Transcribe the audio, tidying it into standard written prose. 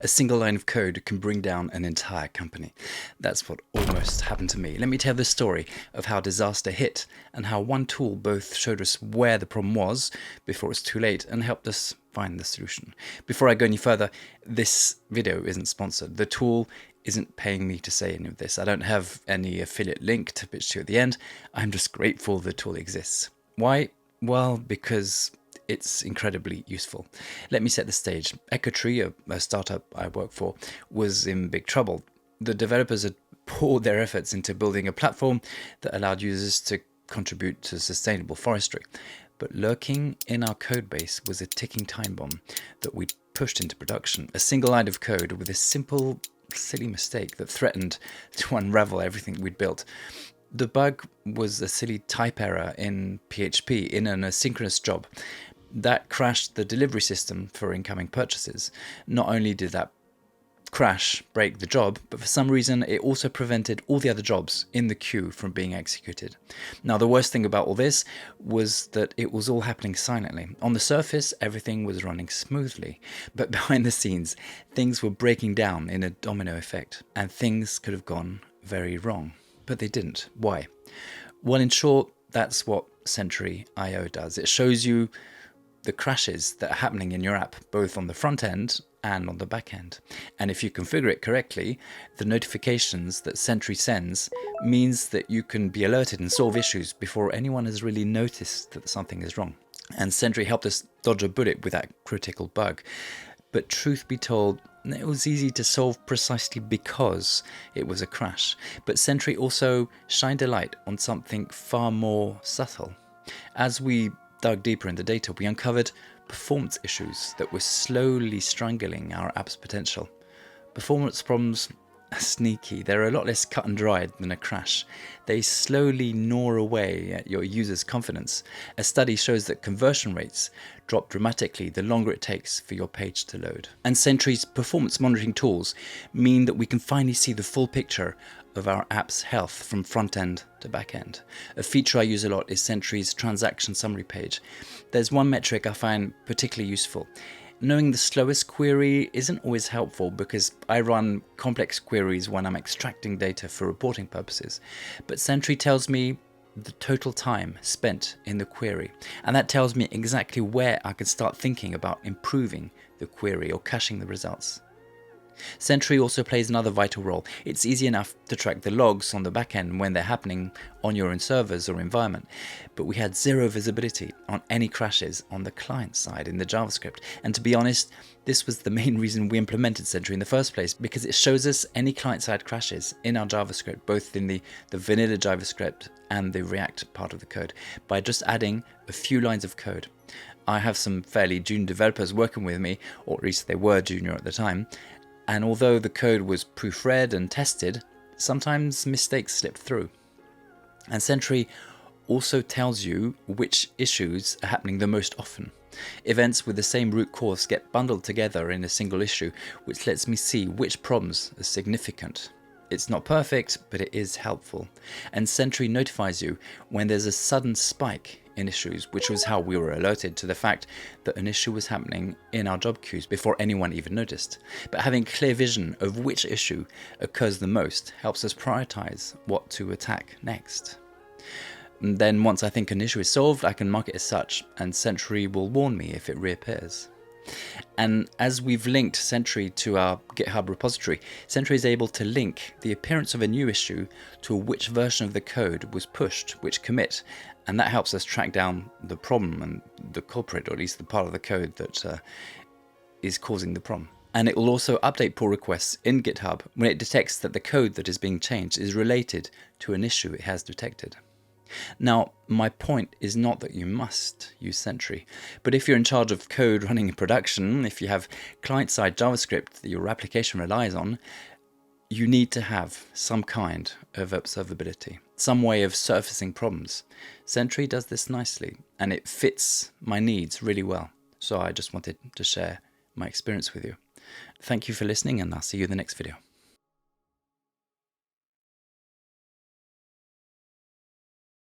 A single line of code can bring down an entire company. That's what almost happened to me. Let me tell the story of how disaster hit and how one tool both showed us where the problem was before it's too late and helped us find the solution. Before I go any further, this video isn't sponsored. The tool isn't paying me to say any of this. I don't have any affiliate link to pitch to you at the end. I'm just grateful the tool exists. Why? Well, because it's incredibly useful. Let me set the stage. EchoTree, a startup I work for, was in big trouble. The developers had poured their efforts into building a platform that allowed users to contribute to sustainable forestry. But lurking in our code base was a ticking time bomb that we pushed into production. A single line of code with a simple, silly mistake that threatened to unravel everything we'd built. The bug was a silly type error in PHP in an asynchronous job. That crashed the delivery system for incoming purchases. Not only did that crash break the job, but for some reason it also prevented all the other jobs in the queue from being executed. Now, the worst thing about all this was that it was all happening silently. On the surface, everything was running smoothly, but behind the scenes, things were breaking down in a domino effect, and things could have gone very wrong. But they didn't. Why? Well, in short, that's what Sentry IO does. It shows you the crashes that are happening in your app, both on the front end and on the back end. And if you configure it correctly, the notifications that Sentry sends means that you can be alerted and solve issues before anyone has really noticed that something is wrong. And Sentry helped us dodge a bullet with that critical bug. But truth be told, it was easy to solve precisely because it was a crash. But Sentry also shined a light on something far more subtle. As we dug deeper into data, we uncovered performance issues that were slowly strangling our app's potential. Performance problems are sneaky. They're a lot less cut and dried than a crash. They slowly gnaw away at your user's confidence. A study shows that conversion rates drop dramatically the longer it takes for your page to load. And Sentry's performance monitoring tools mean that we can finally see the full picture of our app's health from front end to back end. A feature I use a lot is Sentry's transaction summary page. There's one metric I find particularly useful. Knowing the slowest query isn't always helpful because I run complex queries when I'm extracting data for reporting purposes. But Sentry tells me the total time spent in the query, and that tells me exactly where I can start thinking about improving the query or caching the results. Sentry also plays another vital role. It's easy enough to track the logs on the backend when they're happening on your own servers or environment, but we had zero visibility on any crashes on the client side in the JavaScript. And to be honest, this was the main reason we implemented Sentry in the first place, because it shows us any client-side crashes in our JavaScript, both in the vanilla JavaScript and the React part of the code, by just adding a few lines of code. I have some fairly junior developers working with me, or at least they were junior at the time, and although the code was proofread and tested, sometimes mistakes slipped through. And Sentry also tells you which issues are happening the most often. Events with the same root cause get bundled together in a single issue, which lets me see which problems are significant. It's not perfect, but it is helpful. And Sentry notifies you when there's a sudden spike in issues, which was how we were alerted to the fact that an issue was happening in our job queues before anyone even noticed. But having clear vision of which issue occurs the most helps us prioritize what to attack next. And then once I think an issue is solved, I can mark it as such, and Sentry will warn me if it reappears. And as we've linked Sentry to our GitHub repository, Sentry is able to link the appearance of a new issue to which version of the code was pushed, which commit, and that helps us track down the problem and the culprit, or at least the part of the code that is causing the problem. And it will also update pull requests in GitHub when it detects that the code that is being changed is related to an issue it has detected. Now, my point is not that you must use Sentry, but if you're in charge of code running in production, if you have client-side JavaScript that your application relies on, you need to have some kind of observability, some way of surfacing problems. Sentry does this nicely, and it fits my needs really well. So I just wanted to share my experience with you. Thank you for listening, and I'll see you in the next video.